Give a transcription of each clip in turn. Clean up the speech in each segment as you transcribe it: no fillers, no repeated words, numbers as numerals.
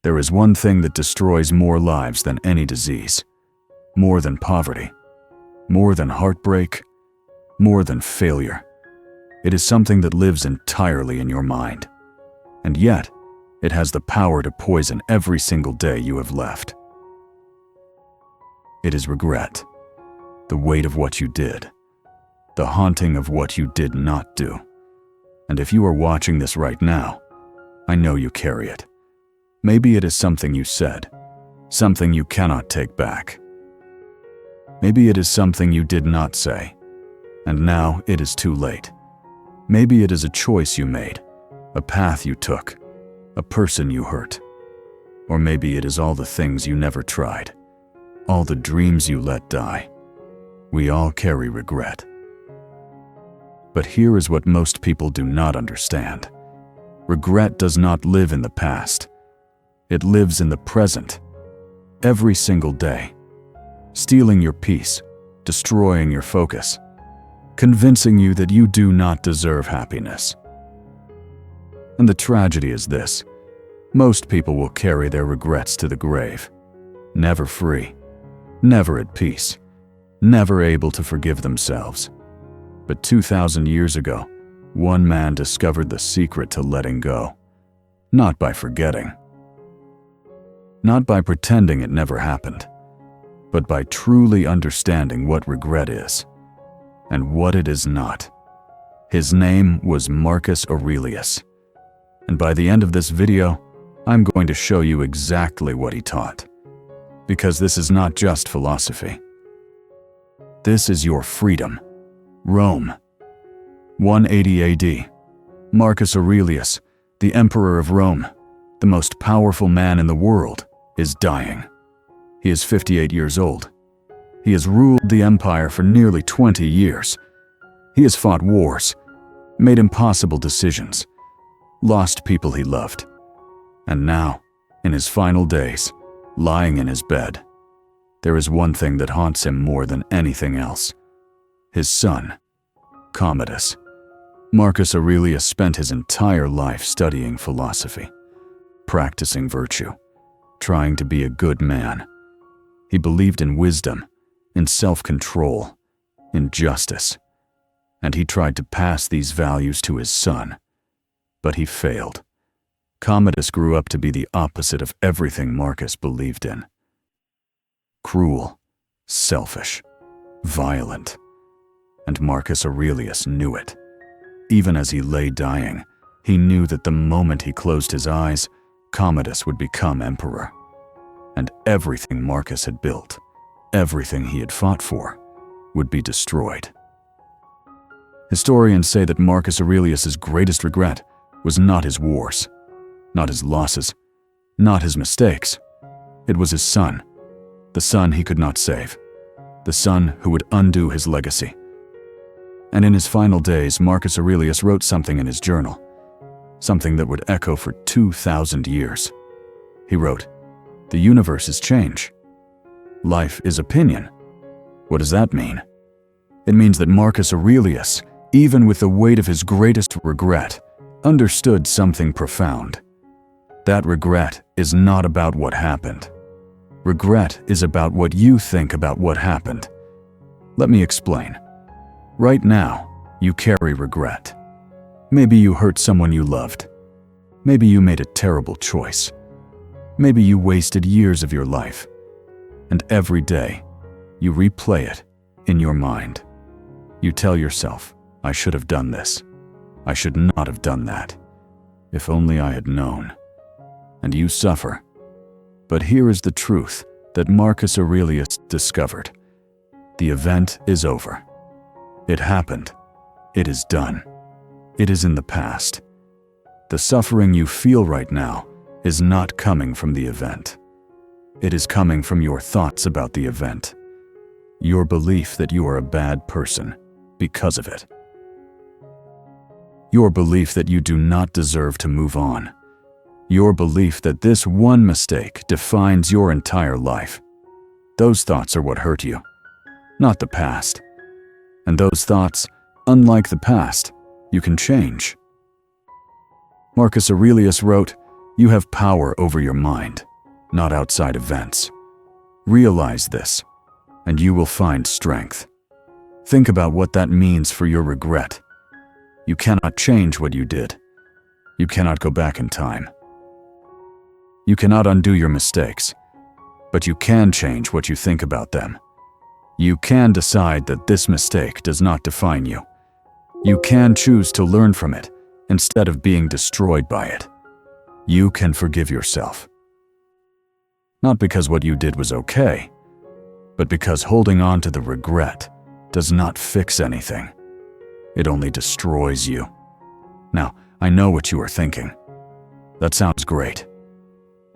There is one thing that destroys more lives than any disease, more than poverty, more than heartbreak, more than failure. It is something that lives entirely in your mind, and yet it has the power to poison every single day you have left. It is regret, the weight of what you did, the haunting of what you did not do. And if you are watching this right now, I know you carry it. Maybe it is something you said, something you cannot take back. Maybe it is something you did not say, and now it is too late. Maybe it is a choice you made, a path you took, a person you hurt. Or maybe it is all the things you never tried, all the dreams you let die. We all carry regret. But here is what most people do not understand. Regret does not live in the past. It lives in the present, every single day, stealing your peace, destroying your focus, convincing you that you do not deserve happiness. And the tragedy is this: most people will carry their regrets to the grave, never free, never at peace, never able to forgive themselves. But 2,000 years ago, one man discovered the secret to letting go, not by forgetting, not by pretending it never happened, but by truly understanding what regret is and what it is not. His name was Marcus Aurelius. And by the end of this video, I'm going to show you exactly what he taught. Because this is not just philosophy. This is your freedom. Rome. 180 AD. Marcus Aurelius, the Emperor of Rome, the most powerful man in the world, is dying. He is 58 years old. He has ruled the empire for nearly 20 years. He has fought wars, made impossible decisions, lost people he loved. And now, in his final days, lying in his bed, there is one thing that haunts him more than anything else: his son, Commodus. Marcus Aurelius spent his entire life studying philosophy, practicing virtue, trying to be a good man. He believed in wisdom, in self-control, in justice, and he tried to pass these values to his son. But he failed. Commodus grew up to be the opposite of everything Marcus believed in. Cruel, selfish, violent. And Marcus Aurelius knew it. Even as he lay dying, he knew that the moment he closed his eyes, Commodus would become emperor. And everything Marcus had built, everything he had fought for, would be destroyed. Historians say that Marcus Aurelius' greatest regret was not his wars, not his losses, not his mistakes. It was his son, the son he could not save, the son who would undo his legacy. And in his final days, Marcus Aurelius wrote something in his journal, something that would echo for 2,000 years. He wrote, "The universe is change. Life is opinion." What does that mean? It means that Marcus Aurelius, even with the weight of his greatest regret, understood something profound. That regret is not about what happened. Regret is about what you think about what happened. Let me explain. Right now, you carry regret. Maybe you hurt someone you loved. Maybe you made a terrible choice. Maybe you wasted years of your life. And every day, you replay it in your mind. You tell yourself, "I should have done this. I should not have done that. If only I had known." And you suffer. But here is the truth that Marcus Aurelius discovered. The event is over. It happened. It is done. It is in the past. The suffering you feel right now is not coming from the event. It is coming from your thoughts about the event. Your belief that you are a bad person because of it. Your belief that you do not deserve to move on. Your belief that this one mistake defines your entire life. Those thoughts are what hurt you, not the past. And those thoughts, unlike the past, you can change. Marcus Aurelius wrote, You have power over your mind, not outside events. Realize this, and you will find strength. Think about what that means for your regret. You cannot change what you did. You cannot go back in time. You cannot undo your mistakes, but you can change what you think about them. You can decide that this mistake does not define you. You can choose to learn from it instead of being destroyed by it. You can forgive yourself. Not because what you did was okay, but because holding on to the regret does not fix anything. It only destroys you. Now, I know what you are thinking. That sounds great.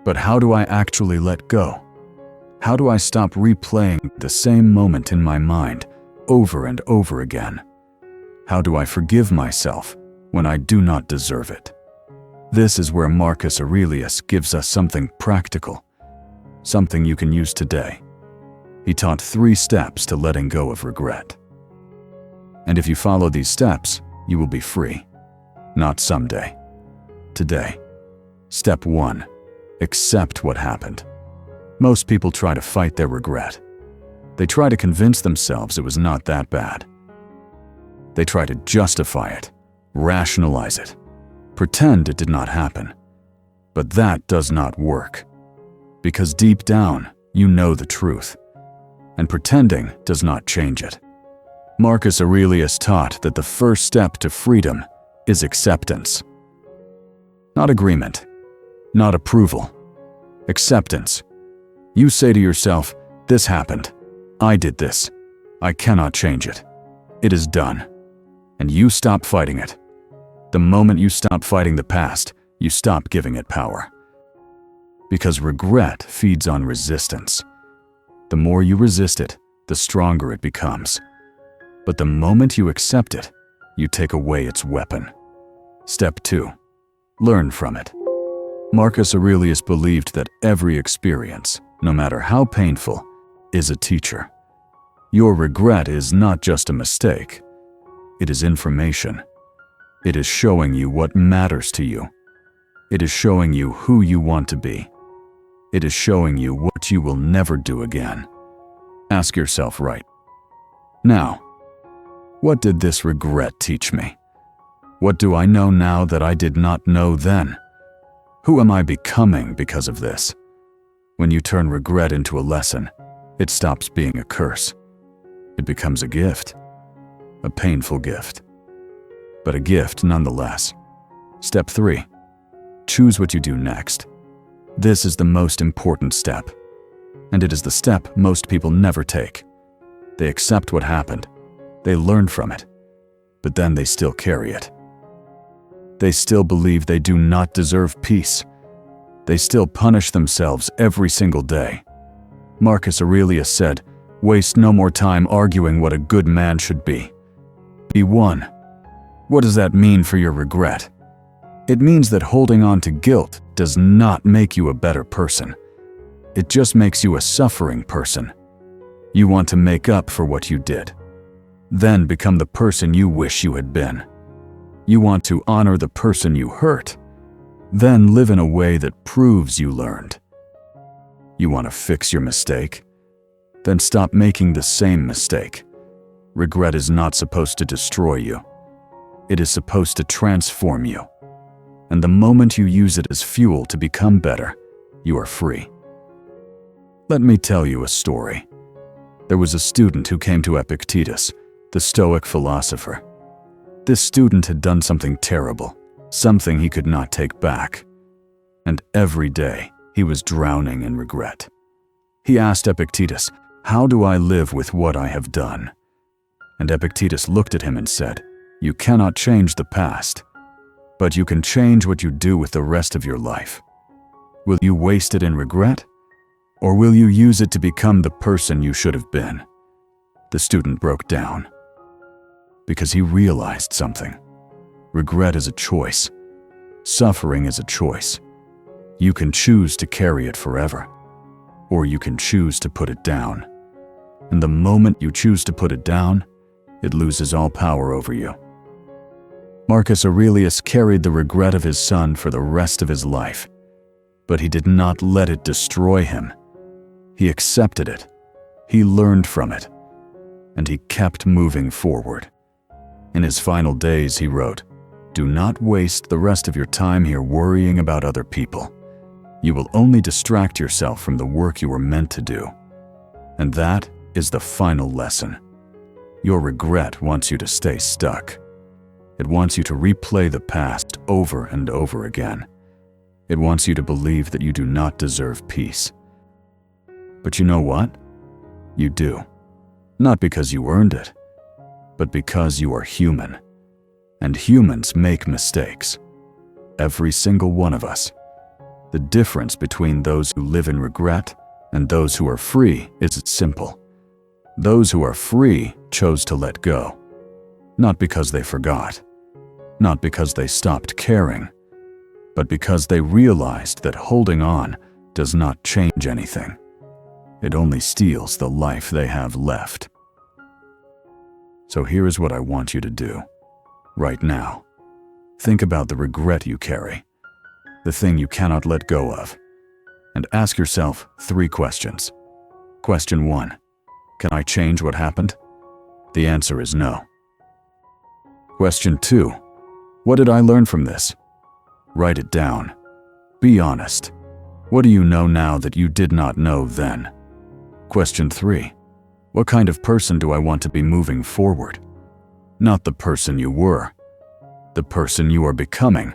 But how do I actually let go? How do I stop replaying the same moment in my mind over and over again? How do I forgive myself when I do not deserve it? This is where Marcus Aurelius gives us something practical, something you can use today. He taught 3 steps to letting go of regret. And if you follow these steps, you will be free. Not someday. Today. Step 1. Accept what happened. Most people try to fight their regret. They try to convince themselves it was not that bad. They try to justify it, rationalize it, pretend it did not happen. But that does not work. Because deep down, you know the truth. And pretending does not change it. Marcus Aurelius taught that the first step to freedom is acceptance. Not agreement, not approval. Acceptance. You say to yourself, this happened. I did this. I cannot change it. It is done. And you stop fighting it. The moment you stop fighting the past, you stop giving it power. Because regret feeds on resistance. The more you resist it, the stronger it becomes. But the moment you accept it, you take away its weapon. Step 2. Learn from it. Marcus Aurelius believed that every experience, no matter how painful, is a teacher. Your regret is not just a mistake. It is information. It is showing you what matters to you. It is showing you who you want to be. It is showing you what you will never do again. Ask yourself right now, what did this regret teach me? What do I know now that I did not know then? Who am I becoming because of this? When you turn regret into a lesson, it stops being a curse. It becomes a gift. A painful gift. But a gift nonetheless. Step 3. Choose what you do next. This is the most important step. And it is the step most people never take. They accept what happened. They learn from it. But then they still carry it. They still believe they do not deserve peace. They still punish themselves every single day. Marcus Aurelius said, "Waste no more time arguing what a good man should be. Be one." What does that mean for your regret? It means that holding on to guilt does not make you a better person. It just makes you a suffering person. You want to make up for what you did. Then become the person you wish you had been. You want to honor the person you hurt. Then live in a way that proves you learned. You want to fix your mistake? Then stop making the same mistake. Regret is not supposed to destroy you. It is supposed to transform you. And the moment you use it as fuel to become better, you are free. Let me tell you a story. There was a student who came to Epictetus, the Stoic philosopher. This student had done something terrible, something he could not take back. And every day, he was drowning in regret. He asked Epictetus, "How do I live with what I have done?" And Epictetus looked at him and said, "You cannot change the past, but you can change what you do with the rest of your life. Will you waste it in regret? Or will you use it to become the person you should have been?" The student broke down because he realized something. Regret is a choice. Suffering is a choice. You can choose to carry it forever, or you can choose to put it down. And the moment you choose to put it down, it loses all power over you. Marcus Aurelius carried the regret of his son for the rest of his life. But he did not let it destroy him. He accepted it. He learned from it. And he kept moving forward. In his final days, he wrote, "Do not waste the rest of your time here worrying about other people. You will only distract yourself from the work you were meant to do." And that is the final lesson. Your regret wants you to stay stuck. It wants you to replay the past over and over again. It wants you to believe that you do not deserve peace. But you know what? You do. Not because you earned it, but because you are human. And humans make mistakes. Every single one of us. The difference between those who live in regret and those who are free is simple. Those who are free chose to let go. Not because they forgot. Not because they stopped caring. But because they realized that holding on does not change anything. It only steals the life they have left. So here is what I want you to do. Right now. Think about the regret you carry. The thing you cannot let go of. And ask yourself 3 questions. Question 1. Can I change what happened? The answer is no. Question 2. What did I learn from this? Write it down. Be honest. What do you know now that you did not know then? Question 3. What kind of person do I want to be moving forward? Not the person you were. The person you are becoming.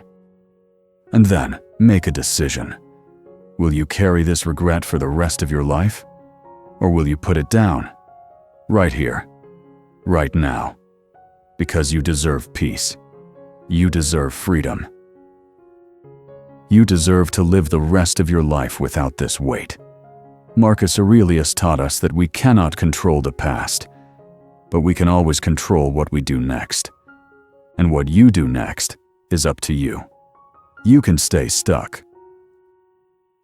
And then, make a decision. Will you carry this regret for the rest of your life? Or will you put it down? Right here. Right now. Because you deserve peace. You deserve freedom. You deserve to live the rest of your life without this weight. Marcus Aurelius taught us that we cannot control the past, but we can always control what we do next. And what you do next is up to you. You can stay stuck.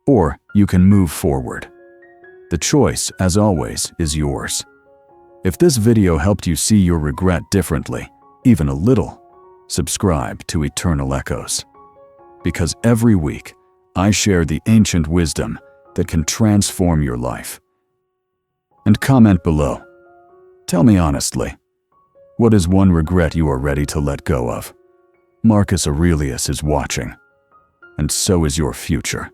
Or you can move forward. The choice, as always, is yours. If this video helped you see your regret differently, even a little, subscribe to Eternal Echoes. Because every week, I share the ancient wisdom that can transform your life. And comment below. Tell me honestly, what is one regret you are ready to let go of? Marcus Aurelius is watching, and so is your future.